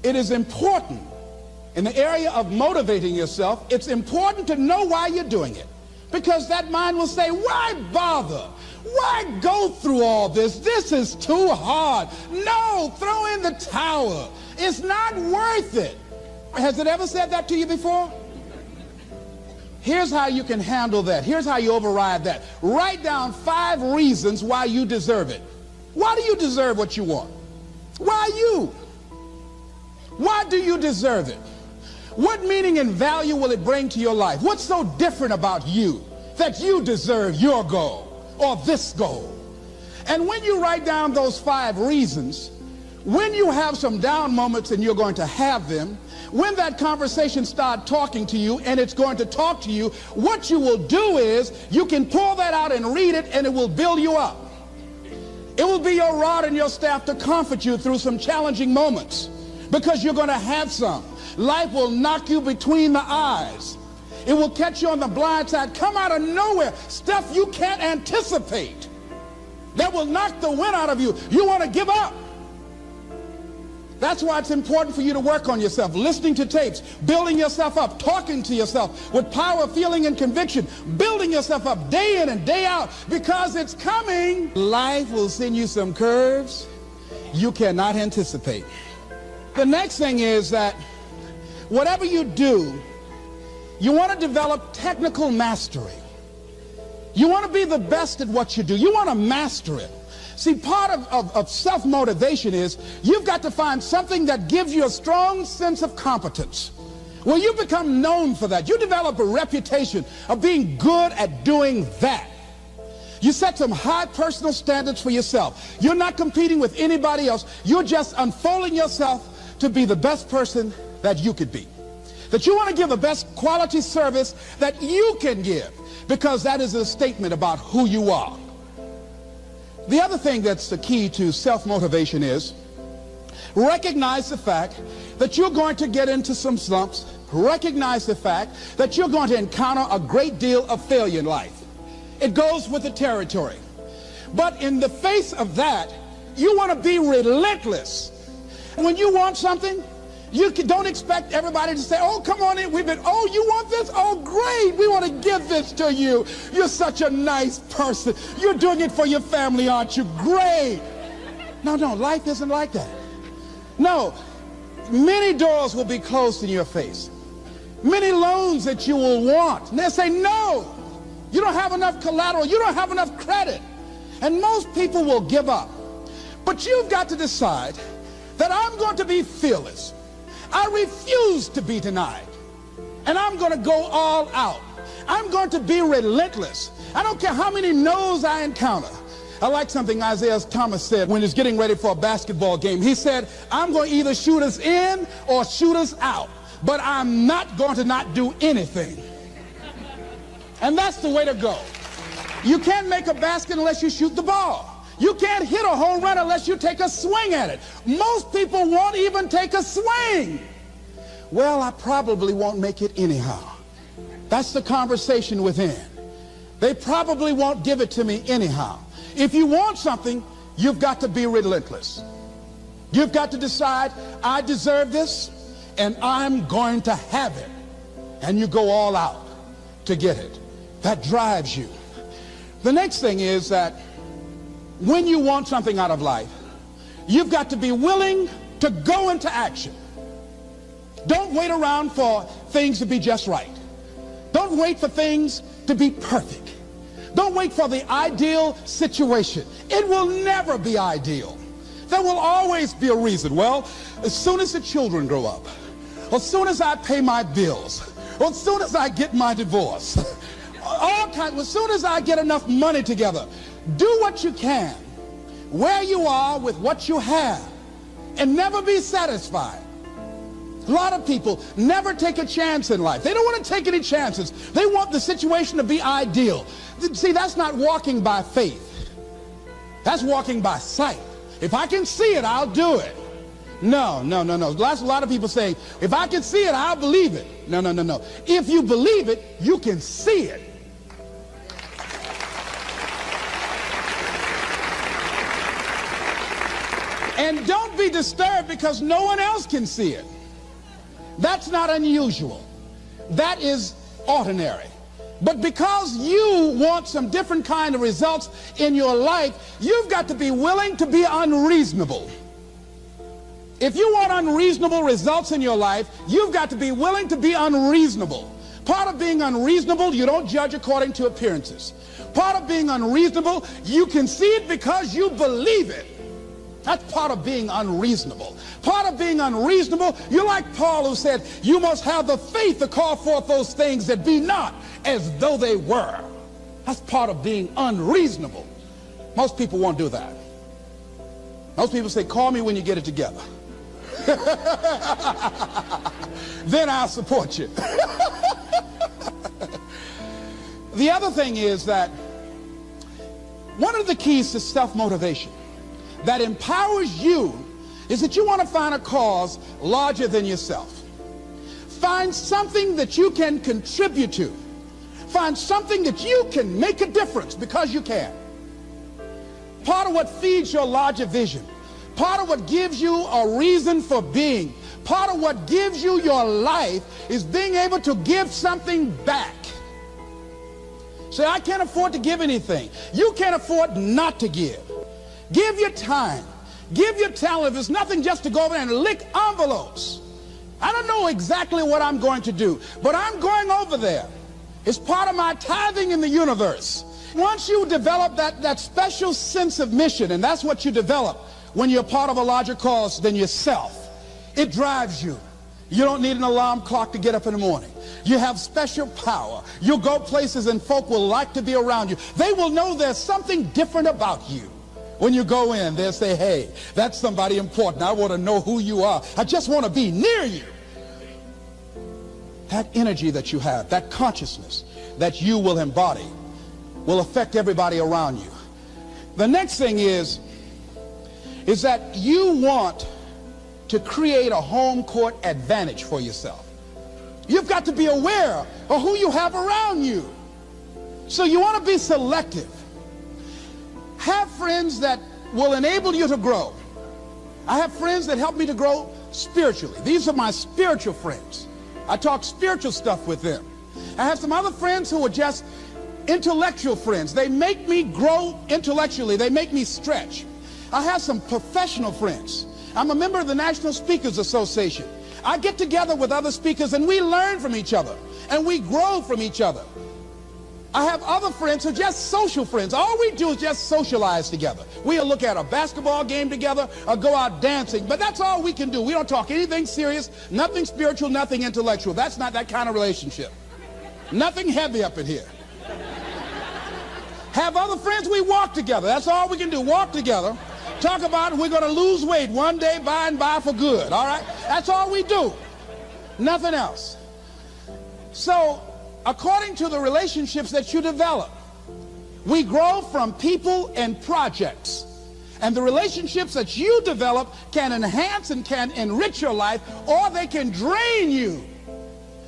It is important in the area of motivating yourself. It's important to know why you're doing it, because that mind will say, why bother? Why go through all this? This is too hard. No, throw in the towel. It's not worth it. Has it ever said that to you before? Here's how you can handle that. Here's how you override that. Write down 5 reasons why you deserve it. Why do you deserve what you want? Why you? Why do you deserve it? What meaning and value will it bring to your life? What's so different about you that you deserve your goal or this goal? And when you write down those 5 reasons, when you have some down moments, and you're going to have them, when that conversation starts talking to you, and it's going to talk to you, what you will do is you can pull that out and read it, and it will build you up. It will be your rod and your staff to comfort you through some challenging moments, because you're going to have some. Life will knock you between the eyes. It will catch you on the blind side, come out of nowhere, stuff you can't anticipate that will knock the wind out of you. You want to give up. That's why it's important for you to work on yourself, listening to tapes, building yourself up, talking to yourself with power, feeling, and conviction, building yourself up day in and day out, because it's coming. Life will send you some curves you cannot anticipate. The next thing is that whatever you do, you want to develop technical mastery. You want to be the best at what you do. You want to master it. See, part of self-motivation is you've got to find something that gives you a strong sense of competence. Well, you become known for that. You develop a reputation of being good at doing that. You set some high personal standards for yourself. You're not competing with anybody else. You're just unfolding yourself to be the best person that you could be. That you want to give the best quality service that you can give, because that is a statement about who you are. The other thing that's the key to self-motivation is recognize the fact that you're going to get into some slumps. Recognize the fact that you're going to encounter a great deal of failure in life. It goes with the territory. But in the face of that, you want to be relentless. When you want something, you don't expect everybody to say, oh, come on in. Oh, you want this? Oh, great. We want to give this to you. You're such a nice person. You're doing it for your family, aren't you? Great. No, life isn't like that. No, many doors will be closed in your face. Many loans that you will want. And they'll say, no, you don't have enough collateral. You don't have enough credit. And most people will give up. But you've got to decide that I'm going to be fearless. I refuse to be denied. And I'm going to go all out. I'm going to be relentless. I don't care how many no's I encounter. I like something Isaiah Thomas said when he was getting ready for a basketball game. He said, I'm going to either shoot us in or shoot us out, but I'm not going to not do anything. And that's the way to go. You can't make a basket unless you shoot the ball. You can't hit a home run unless you take a swing at it. Most people won't even take a swing. Well, I probably won't make it anyhow. That's the conversation within. They probably won't give it to me anyhow. If you want something, you've got to be relentless. You've got to decide, I deserve this, and I'm going to have it. And you go all out to get it. That drives you. The next thing is that when you want something out of life, you've got to be willing to go into action. Don't wait around for things to be just right. Don't wait for things to be perfect. Don't wait for the ideal situation. It will never be ideal. There will always be a reason. Well, as soon as the children grow up, or as soon as I pay my bills, or as soon as I get my divorce, as soon as I get enough money together, do what you can, where you are with what you have, and never be satisfied. A lot of people never take a chance in life. They don't want to take any chances. They want the situation to be ideal. See, that's not walking by faith. That's walking by sight. If I can see it, I'll do it. No. That's a lot of people saying, if I can see it, I'll believe it. No. If you believe it, you can see it. And don't be disturbed because no one else can see it. That's not unusual. That is ordinary. But because you want some different kind of results in your life, you've got to be willing to be unreasonable. If you want unreasonable results in your life, you've got to be willing to be unreasonable. Part of being unreasonable, you don't judge according to appearances. Part of being unreasonable, you can see it because you believe it. That's part of being unreasonable. Part of being unreasonable, you're like Paul who said, you must have the faith to call forth those things that be not as though they were. That's part of being unreasonable. Most people won't do that. Most people say, call me when you get it together. Then I'll support you. The other thing is that one of the keys to self-motivation that empowers you is that you want to find a cause larger than yourself. Find something that you can contribute to. Find something that you can make a difference because you can. Part of what feeds your larger vision, part of what gives you a reason for being, part of what gives you your life is being able to give something back. Say, I can't afford to give anything. You can't afford not to give. Give your time. Give your talent. If it's nothing, just to go over there and lick envelopes. I don't know exactly what I'm going to do, but I'm going over there. It's part of my tithing in the universe. Once you develop that special sense of mission, and that's what you develop when you're part of a larger cause than yourself, it drives you. You don't need an alarm clock to get up in the morning. You have special power. You'll go places and folk will like to be around you. They will know there's something different about you. When you go in, they'll say, hey, that's somebody important. I want to know who you are. I just want to be near you. That energy that you have, that consciousness that you will embody will affect everybody around you. The next thing is that you want to create a home court advantage for yourself. You've got to be aware of who you have around you. So you want to be selective. Have friends that will enable you to grow. I have friends that help me to grow spiritually. These are my spiritual friends. I talk spiritual stuff with them. I have some other friends who are just intellectual friends. They make me grow intellectually. They make me stretch. I have some professional friends. I'm a member of the National Speakers Association. I get together with other speakers and we learn from each other and we grow from each other. I have other friends who are just social friends. All we do is just socialize together. We'll look at a basketball game together or go out dancing, but that's all we can do. We don't talk anything serious, nothing spiritual, nothing intellectual. That's not that kind of relationship. Nothing heavy up in here. Have other friends, we walk together. That's all we can do, walk together. Talk about we're going to lose weight one day by and by for good, all right? That's all we do. Nothing else. So, according to the relationships that you develop, we grow from people and projects. And the relationships that you develop can enhance and can enrich your life, or they can drain you.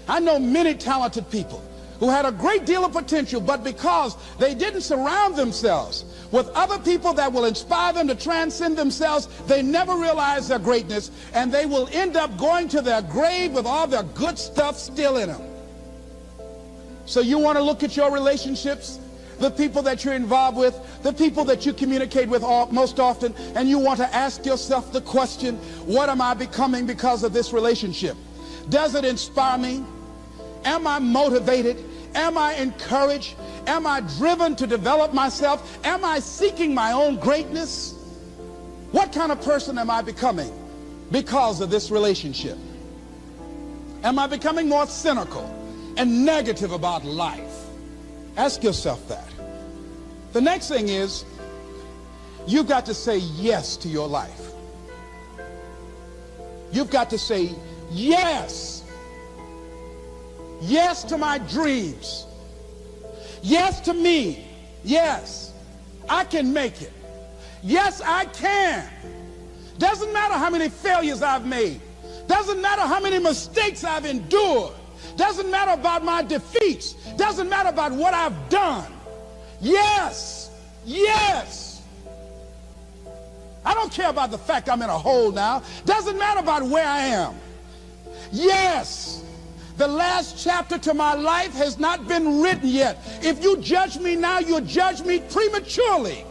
I know many talented people who had a great deal of potential, but because they didn't surround themselves with other people that will inspire them to transcend themselves, they never realize their greatness, and they will end up going to their grave with all their good stuff still in them. So you want to look at your relationships, the people that you're involved with, the people that you communicate with most often, and you want to ask yourself the question, what am I becoming because of this relationship? Does it inspire me? Am I motivated? Am I encouraged? Am I driven to develop myself? Am I seeking my own greatness? What kind of person am I becoming because of this relationship? Am I becoming more cynical and negative about life? Ask yourself that. The next thing is, you've got to say yes to your life. You've got to say yes. Yes to my dreams. Yes to me. Yes, I can make it. Yes, I can. Doesn't matter how many failures I've made. Doesn't matter how many mistakes I've endured. Doesn't matter about my defeats. Doesn't matter about what I've done. Yes, yes. I don't care about the fact I'm in a hole now. Doesn't matter about where I am. Yes, the last chapter to my life has not been written yet. If you judge me now, you'll judge me prematurely.